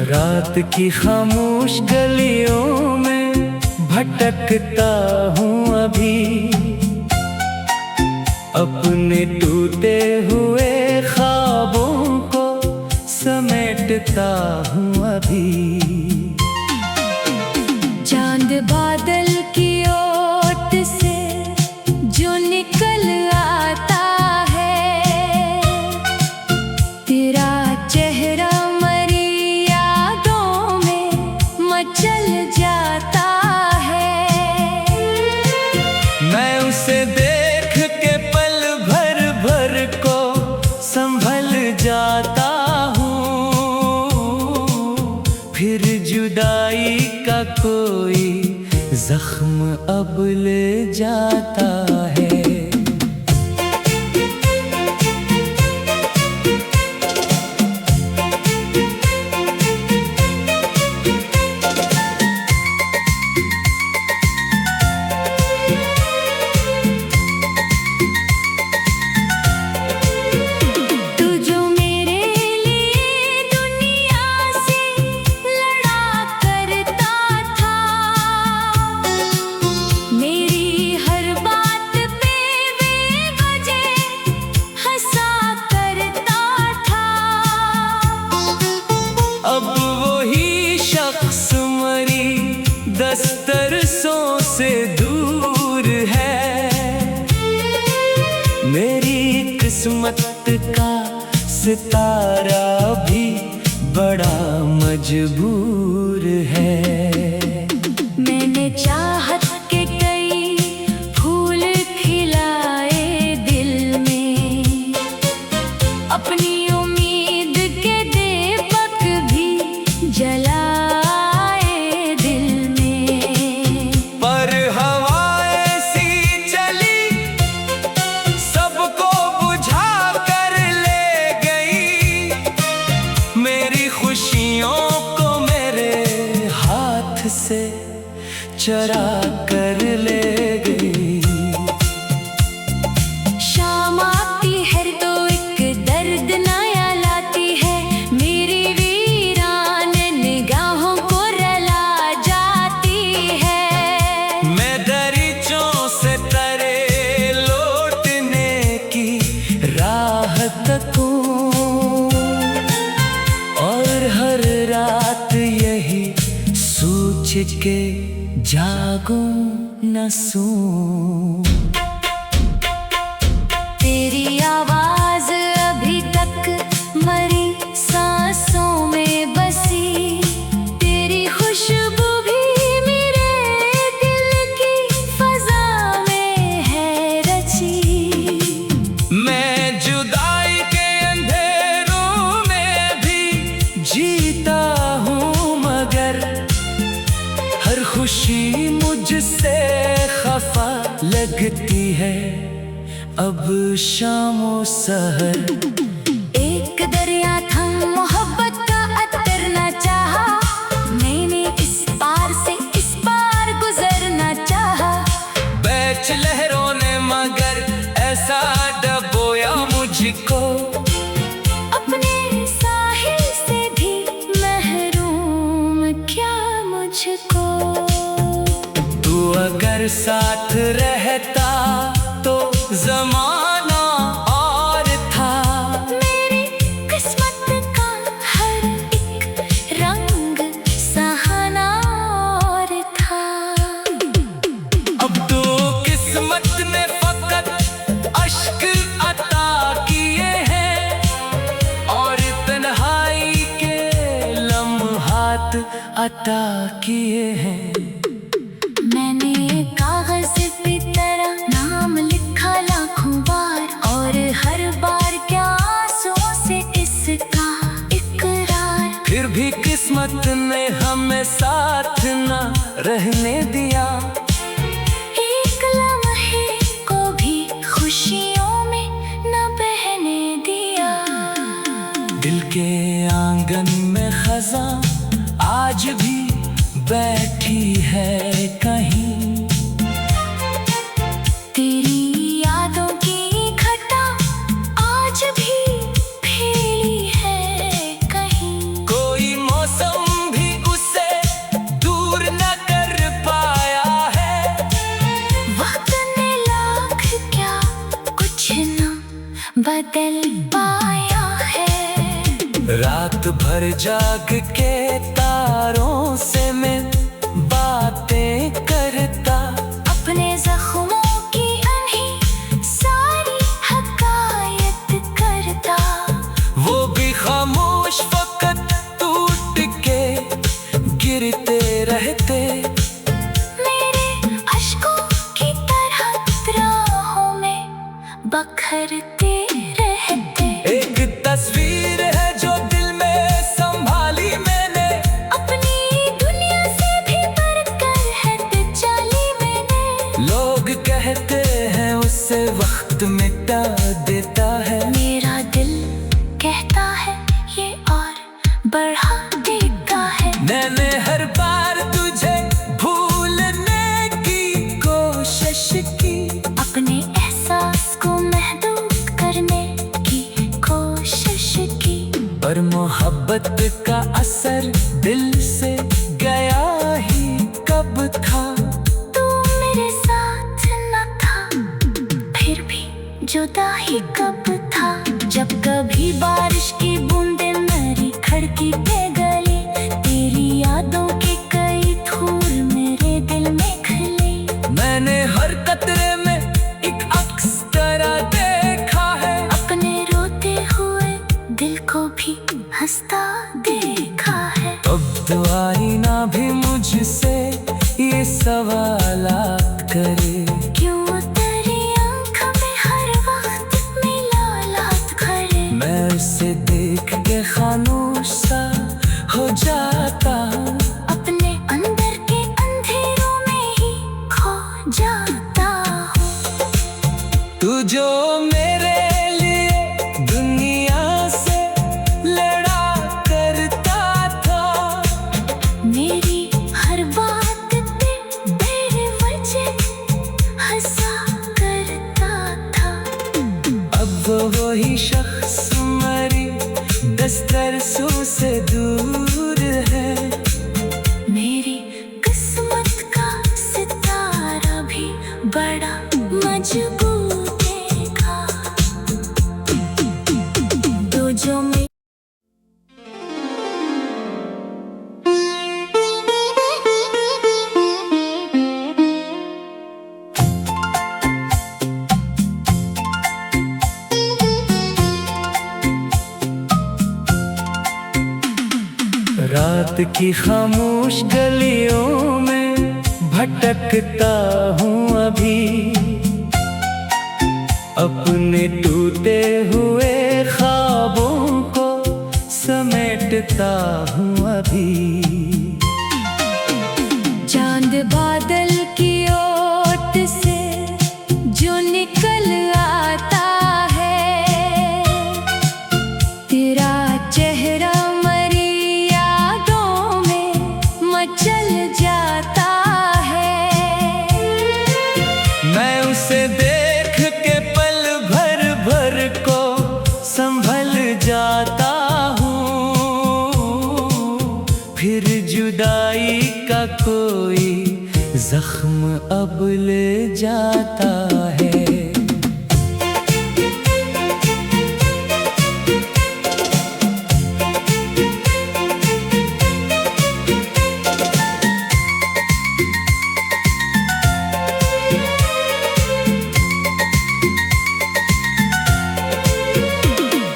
रात की खामोश गलियों में भटकता हूँ अभी, अपने टूटे हुए ख्वाबों को समेटता हूँ अभी। चांद बादल की ओट से जो निकल आता है, तेरा चेहरा मरी यादों में मचल जाता है। मैं उसे देख के पल भर भर को संभल जाता हूँ, फिर जुदाई का कोई जख्म अब ले जाता है। दस्तरसों से दूर है, मेरी किस्मत का सितारा भी बड़ा मजबूर है। मैंने चाहत के कई फूल खिलाए दिल में, अपनी उम्मीद के दीपक भी जला से चरा कर ले गई। शाम आती है तो एक दर्द नया लाती है, मेरी वीरान निगाहों को रुला जाती है। मैं दरीचों से तरे लौटने की राह तकूं, और हर रात यही सोच के जागूं न सोऊं। तेरी आवाज अभी तक मरी सांसों में बसी, तेरी खुशबू भी मेरे दिल की फजा में है रची। मैं जुदाई के अंधेरों में भी जीता हूँ, मगर हर खुशी मुझसे खफा लगती है अब शामो सहर। एक दरिया था मोहब्बत का अतरना चाहा, मैंने इस पार से इस पार गुजरना चाहा। बेच लहरों ने मगर ऐसा डबोया मुझको, अपने साहिल से भी महरूम क्या मुझको। तू अगर साथ रहता तो जमाना और था, मेरी किस्मत का हर एक रंग सहाना और था। अब तो किस्मत ने फकत अश्क अता किए हैं, और तन्हाई के लम्हात अता किए हैं। मैंने कागज पे तेरा नाम लिखा लाखों बार, और हर बार क्या आंसुओं से इसका इकरार। फिर भी किस्मत ने हमें साथ न रहने दिया, एक लम्हे को भी खुशियों में न बहने दिया। दिल के आंगन में खज़ां आज भी बैठी है कहीं, तेरी यादों की घटा आज भी फैली है कहीं। कोई मौसम रात भर जाग के तारों से मैं बातें करता, अपने जख्मों की अनही सारी हकायत करता। वो भी खामोश फकत टूट के गिरते रहते, मेरे अश्कों की तरह राहों में बखरते रहते। एक तस्वीर है जो दिल में संभाली मैंने, अपनी दुनिया से भी बढ़कर है दिलचाली मैंने। लोग कहते हैं उससे वक्त मिटा देता है, मेरा दिल कहता है ये और बढ़ा देता है। मैंने हर बार तुझे भूलने की कोशिश की, अपने एहसास को महदूद करने की कोशिश की। पर मोहब्बत का असर दिल से गया ही कब था। तू मेरे साथ न था, फिर भी जुदा ही कब था। जब कभी बारिश की बूंदें मेरी खिड़की पे गली, तेरी यादों के कई धूल मेरे दिल में खिले। मैंने हर कतरे में एक अक्स तरह देखा है, अपने रोते हुए दिल को भी हंसता देखा है। अब तो आईना भी मुझसे ये सवालात करे, क्यों तेरी आँख में हर वक्त मिलालात करे। मैं उसे देख के खामोश सा हो जाता हूँ, अपने अंदर के अंधेरों में ही खो जाता हूँ। तू जो मेरे लिए दुनिया से लड़ा करता था, मेरी हर बात पे बेवजह हंसा करता था। अब वो वही शख्स मेरी दस्तरसों से दूर है। मेरी किस्मत का सितारा भी बड़ा मजबूर देखा। तो जो रात की खामोश गलियों में भटकता हूँ अभी, अपने टूटे हुए ख्वाबों को समेटता हूँ अभी। चांद बादल की ओट से जो निकल आता है, तेरा चेहरा मरी यादों में मचल जाता है। मैं उसे देख के पल भर भर को संभल जाता हूँ, फिर जुदाई का कोई जख्म अब ले जाता है।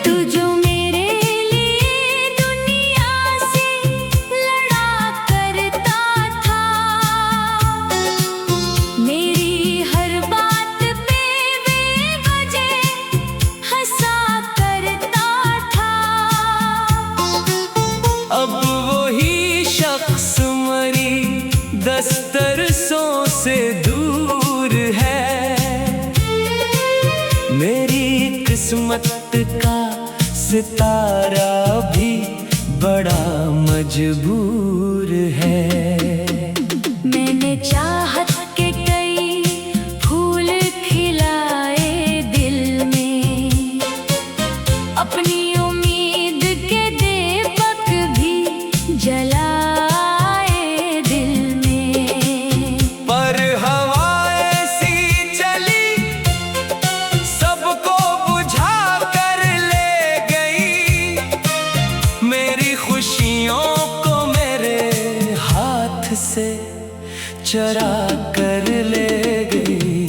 तू जो मेरे लिए दुनिया से लड़ा करता था, मेरी हर बात पे बेवजह हंसा करता था। अब वही शख्स मरी दस्तरसों से दूर है। मेरी किस्मत का सितारा भी बड़ा मजबूर है। मैंने चाहत के कई फूल खिलाए दिल में, अपनी उम्मीद के दीपक भी जलाए दिल में। पर हवा ऐसी चली सबको बुझा कर ले गई, चरा कर ले गई।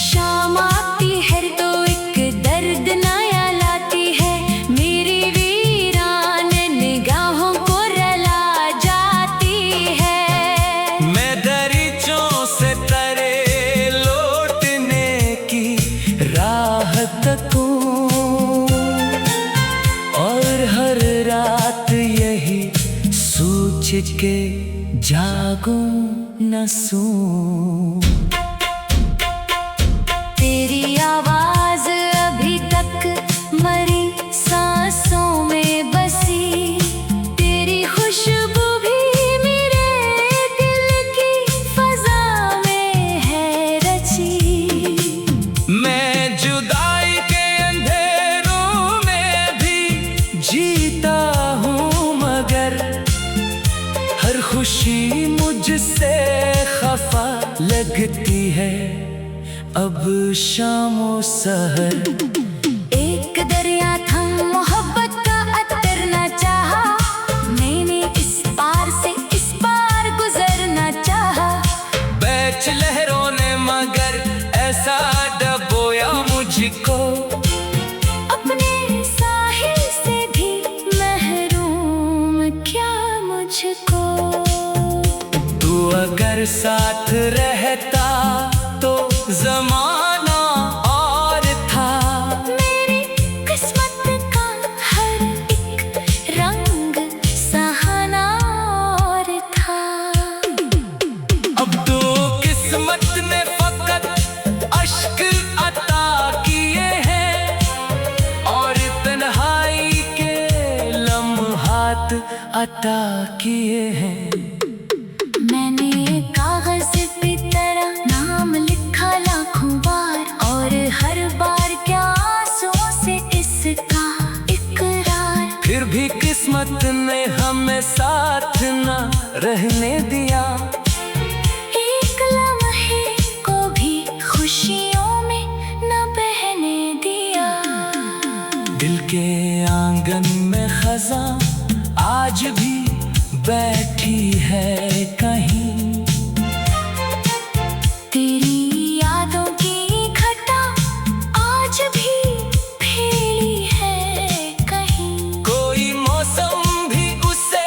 शाम आती है तो एक दर्द नया लाती है, मेरी वीरान निगाहों को रुला जाती है। मैं दरीचों से तरे लौटने की राह तकूं और हर रात यही सोच के जागूं न सोऊं। तेरी आवाज अभी तक मरी सांसों में बसी, तेरी खुशबू भी मेरे दिल की फजा में है रची। मैं जुदाई के अंधेरों में भी जीता हूँ, मगर हर खुशी मुझसे खफा लगती है अब शामो सहर। एक दरिया था मोहब्बत का अतर न चाहा, मैंने इस पार से इस पार गुजरना चाहा। बैच लहरों ने मगर ऐसा डबोया मुझको, अपने साहिल से भी महरूम क्या मुझको। तू अगर साथ रहता तो जमाना और था, मेरी किस्मत का हर एक रंग सहाना और था। अब तो किस्मत ने फकत अश्क अता किए हैं और तन्हाई के लम्हात अता किए हैं। मैंने कागज पे तेरा नाम लिखा लाखों बार, और हर बार क्या आंसुओं से इसका इकरार। फिर भी किस्मत ने हमें साथ न रहने दिया, एक लम्हे को भी खुशियों में न बहने दिया। दिल के आंगन में खज़ां आज भी बैठी है कहीं, तेरी यादों की घटा आज भी फैली है कहीं। कोई मौसम भी उसे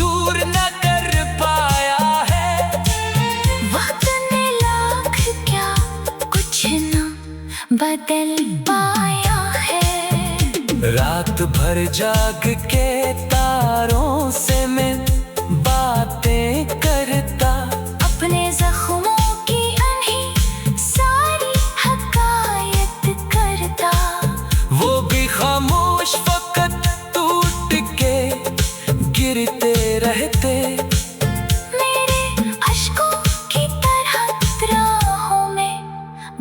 दूर न कर पाया है। वक्त ने लाख क्या कुछ न बदल पाया है। रात भर जाग के तारों से मैं बातें करता, अपने जख्मों की अनही सारी हकायत करता। वो भी खामोश फकत टूट के गिरते रहते। मेरे अश्कों की तरह राहों में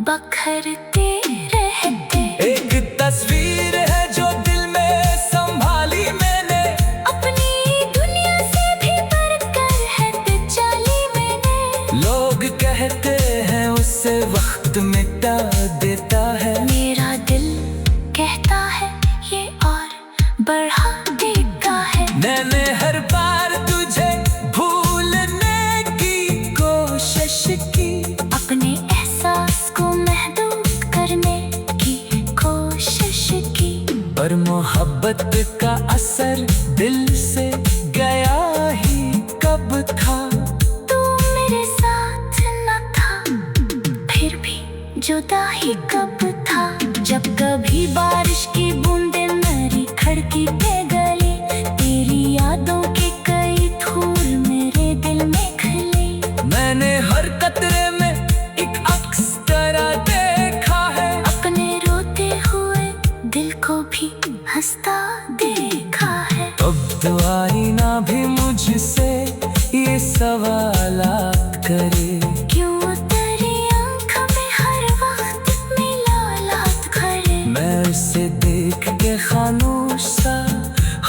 बखरते रहते। एक तस्वीर है जो दिल में संभाली मैंने, अपनी दुनिया से भी बढ़कर है चाली मैंने। लोग कहते हैं उससे वक्त मिटा देता है। मेरा दिल कहता है ये और बढ़ा देता है। मैंने हर बार तुझे भूलने की कोशिश की, अपने एहसास को महदूद करने की कोशिश की। पर मोहब्बत का असर दिल से गया ही कब था। तू मेरे साथ न था, फिर भी जुदा ही कब था। जब कभी बारिश की बूंदें मेरी खिड़की पे गली, तेरी यादों के कई फूल मेरे दिल में खिले। मैंने हर कतरे में एक अक्स तरह देखा है, अपने रोते हुए दिल को भी हंसता देखा है। अब तो आईना भी मुझसे ये सवालात करे, क्यों तेरी आँख में हर वक्त मिलालात करे। मैं उसे देख के खामोश सा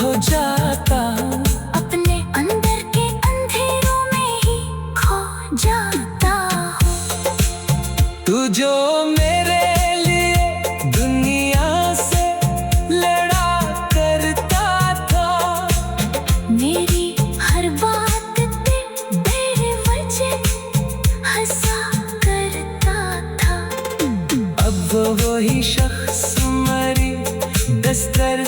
हो जाता हूँ, अपने अंदर के अंधेरों में ही खो जाता हूँ। तू जो मेरे लिए दुनिया से लड़ा करता था, मेरी हर बात पे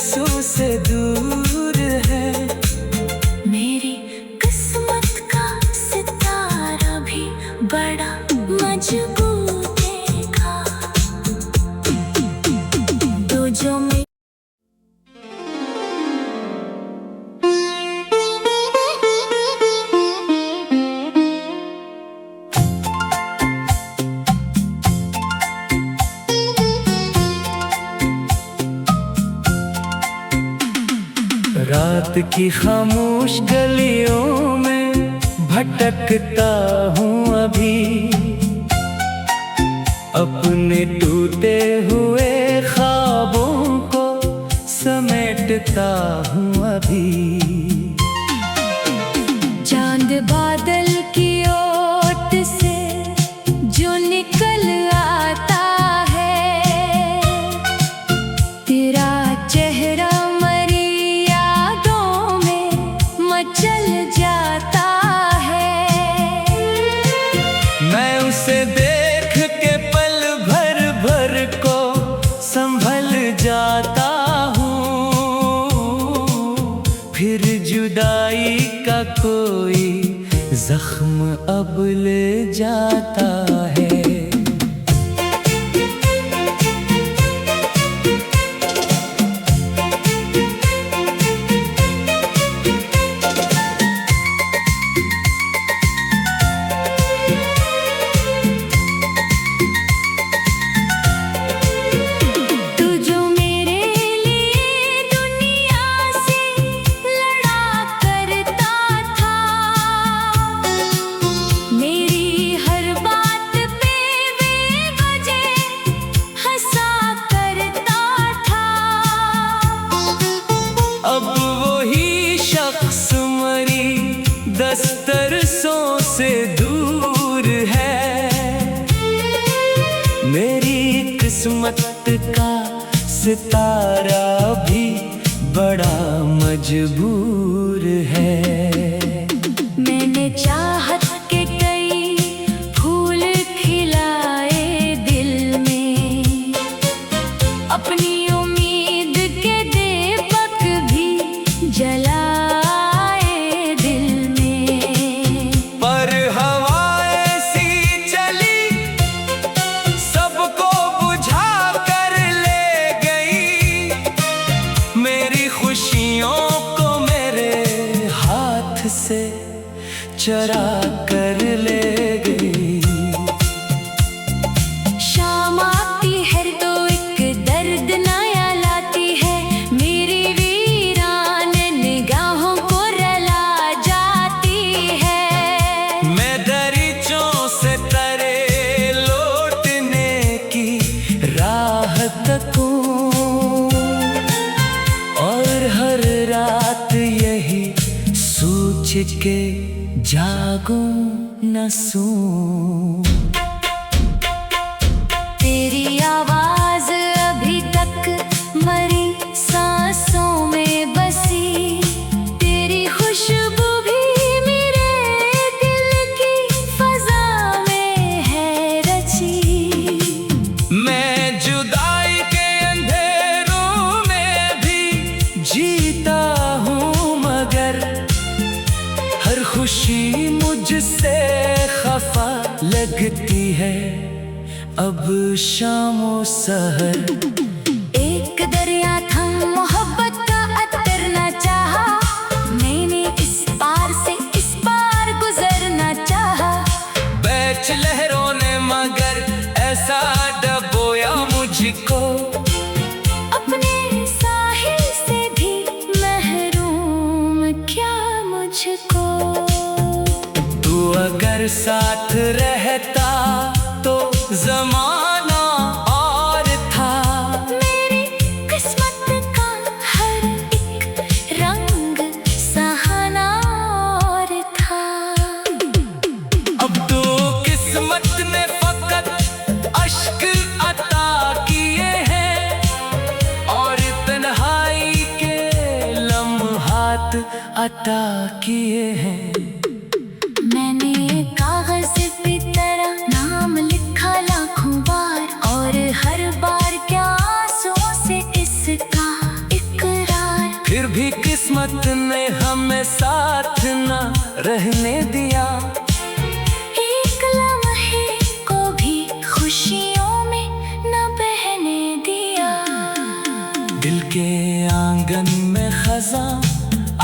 बरसों से दूर है। मेरी किस्मत का सितारा भी बड़ा मजबूत देखा। तो जो रात की खामोश गलियों में भटकता हूँ अभी, अपने टूटे हुए ख्वाबों को समेटता हूँ अभी। चांद बादल की ओट से जो निकल आता है, तेरा चेहरा मरी यादों में मचल जाता है। मैं उसे देख के पल भर भर को संभल जाता हूँ, फिर जुदाई का कोई जख्म अब ले जाता है। अब वही शख्स मरी दस्तरसों से दूर है। मेरी किस्मत का सितारा भी बड़ा मजबूर है। मैंने चाहत के कई फूल खिलाए दिल में, अपनी उम्मीद के दीपक भी जलाए दिल में। पर हवा ऐसी चली सबको बुझा कर ले गई, मेरी खुशियों को मेरे हाथ से चरा कर ले गई। शाम आती है तो एक दर्द नया लाती है, मेरी वीरान निगाहों को रुला जाती है। मैं दरीचों से तरे लौटने की राह तकूं, और हर रात यही सोच के जागूं न सोऊं। तेरी आवाज अभी तक मरी सांसों में बसी, तेरी खुशबू भी मेरे दिल की फजा में है रची। मैं जुदाई के अंधेरों में भी जीता हूँ, मगर हर खुशी मुझसे खफा लगती है अब शामो सहर। एक दरिया था मोहब्बत का अतर न चाहा, मैंने इस पार से इस पार गुजरना चाहा। बैच लहरों ने मगर ऐसा डबोया मुझको, अपने साहिल से भी महरूम क्या मुझको। तू अगर साथ रहता तो जमाना और था, मेरी किस्मत का हर एक रंग सहाना और था। अब तो किस्मत ने फकत अश्क अता किए हैं, और तन्हाई के लम्हात अता किए हैं। मैंने कागज पे तेरा नाम लिखा लाखों बार, और हर बार क्या आंसुओं से इसका फिर भी किस्मत ने हमें साथ न रहने दिया। एक लम्हे को भी खुशियों में न बहने दिया। दिल के आंगन में खज़ां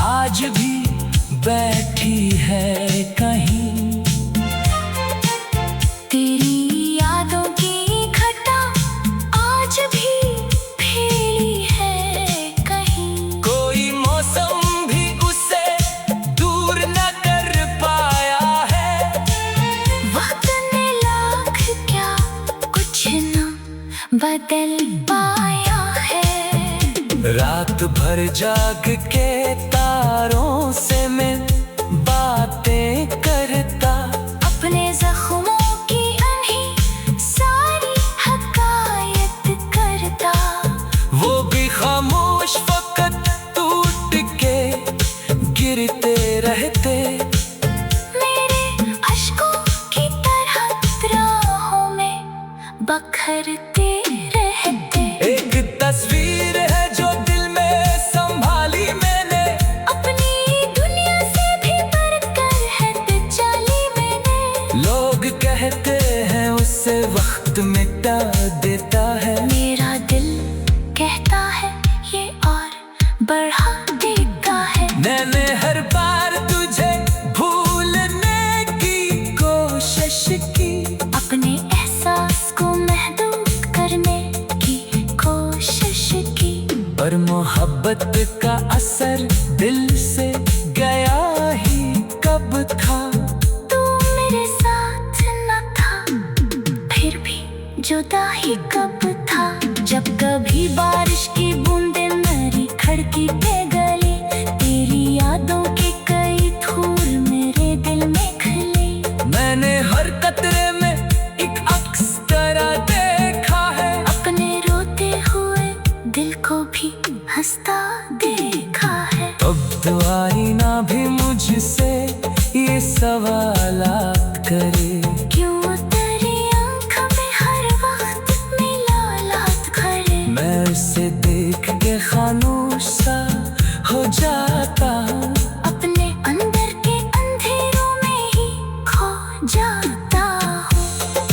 आज भी बैठी है कहीं। तेरी यादों की घटा आज भी फैली है कहीं। कोई मौसम भी उसे दूर न कर पाया है। वक्त ने लाख क्या कुछ न बदल पाया है। रात भर जाग के तारों से मैं बातें करता। अपने जख्मों की अनही सारी हकायत करता। वो भी खामोश फकत टूट के गिरते रहते। मेरे अश्कों की तरह राहों में बखरते रहते। एक तस्वीर है जो दिल में संभाली मैंने। अपनी दुनिया से भी बढ़कर है चाली मैंने। लोग कहते हैं उससे वक्त मिटा देता है। मेरा दिल कहता है ये और बढ़ा देता है। मैंने हर बार तुझे भूलने की कोशिश की। अपने एहसास को महदूद करने की कोशिश की। पर मोहब्बत का असर दिल से गया ही कब था। तू मेरे साथ न था फिर भी जुदा ही कब था। जब कभी बारिश की बूंदें मेरी खिड़की पे गली। तेरी यादों के कई धूल मेरे दिल में खिले। मैंने हर कतरे में एक अक्स तरह देखा है। अपने रोते हुए दिल को भी हंसता देखा है। अब तो आईना भी मुझसे ये सवालात करे। क्यों तेरी आँख में हर वक्त मिलालात करे। मैं उसे देख के खामोश सा हो जाता। अपने अंदर के अंधेरों में ही खो जाता हूँ।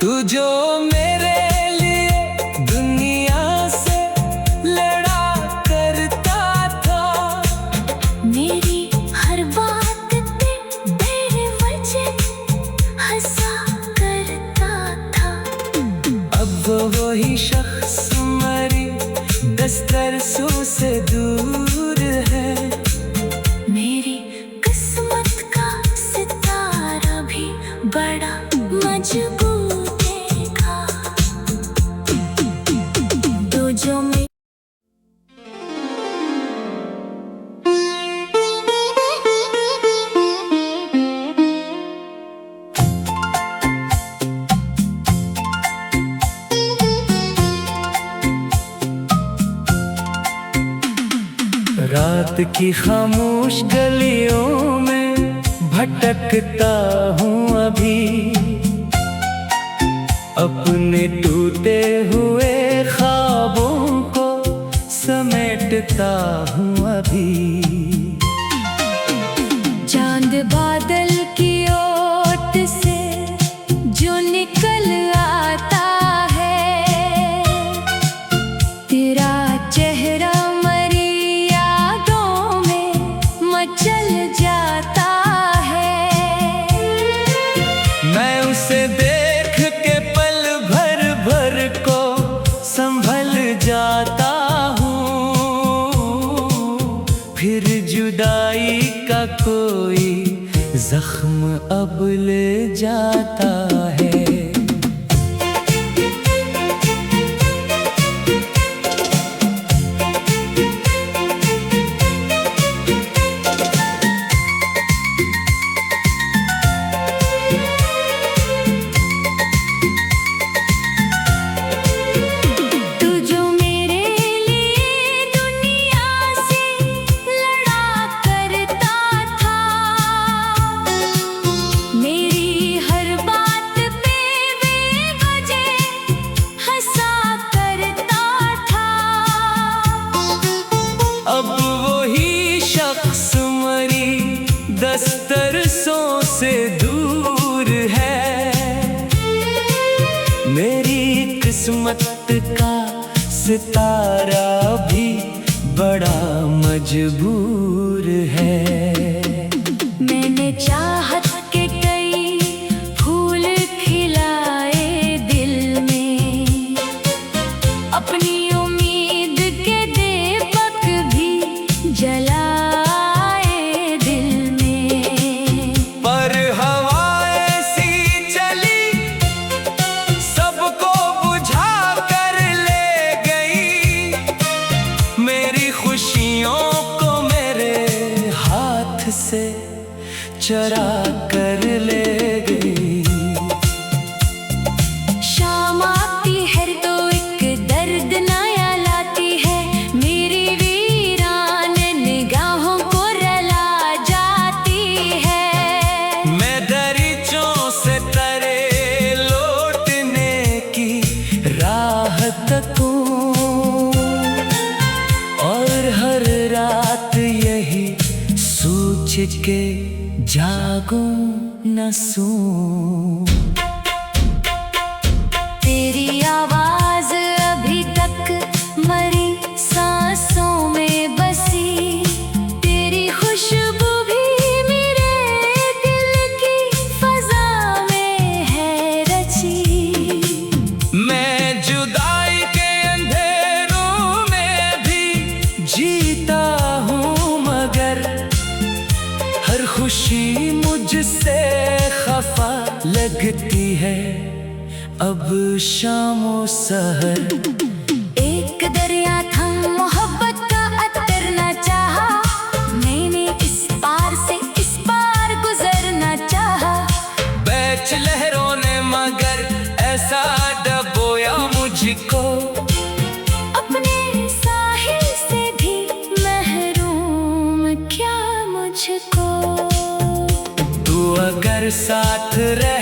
तू जो मेरे लिए दुनिया से लड़ा करता था। मेरी हर बात पे तेरे वजह हंसा करता था। अब वो वही शख्स मरी 10 बरसों से दूर है। मेरी किस्मत का सितारा भी बड़ा मजबूत देखा। तो जो मैं रात की खामोश गलियों में भटकता हूँ अभी। अपने टूटे हुए ख्वाबों को समेटता हूँ अभी। चांद बादल की ओट से जो निकल आता है। तेरा चेहरा मरी यादों में मचल जाता है। मैं उसे देख के पल भर भर को संभल जाता हूँ। फिर जुदाई का कोई जख्म अब ले जाता है। तू जो मेरे लिए दुनिया से लड़ा करता था। मेरी हर बात पे अब वही शख्स मरी 10 तरसों से दूर है। मेरी किस्मत का सितारा भी बड़ा मजबूर है। मैंने चाहत के कई फूल खिलाए दिल में, अपनी उम्मीद के दीपक भी जलाए दिल में। पर हवा ऐसी चली सबको बुझा कर ले गई, मेरी खुशियों को मेरे हाथ से चरा कर ले गई। शाम आती है तो एक दर्द नया लाती है, मेरी वीरान निगाहों को रुला जाती है। मैं दरीचों से तरे लौटने की राह तकूं और हर रात यही सोच के जागूं न सूं। तेरी आवाज अभी तक मरी सांसों में बसी, तेरी खुशबू भी मेरे दिल की फजा में है रची। मैं जुदाई के अंधेरों में भी जीता हूँ, मगर हर खुशी मुझसे खफा लगती है अब शामो सहर। एक दरिया था मोहब्बत का अतर न चाहा, मैंने इस पार से इस पार गुजरना चाहा। बैच लहरों ने मगर ऐसा डबोया मुझको, अपने साहिल से भी महरूम क्या मुझको। तू अगर साथ रह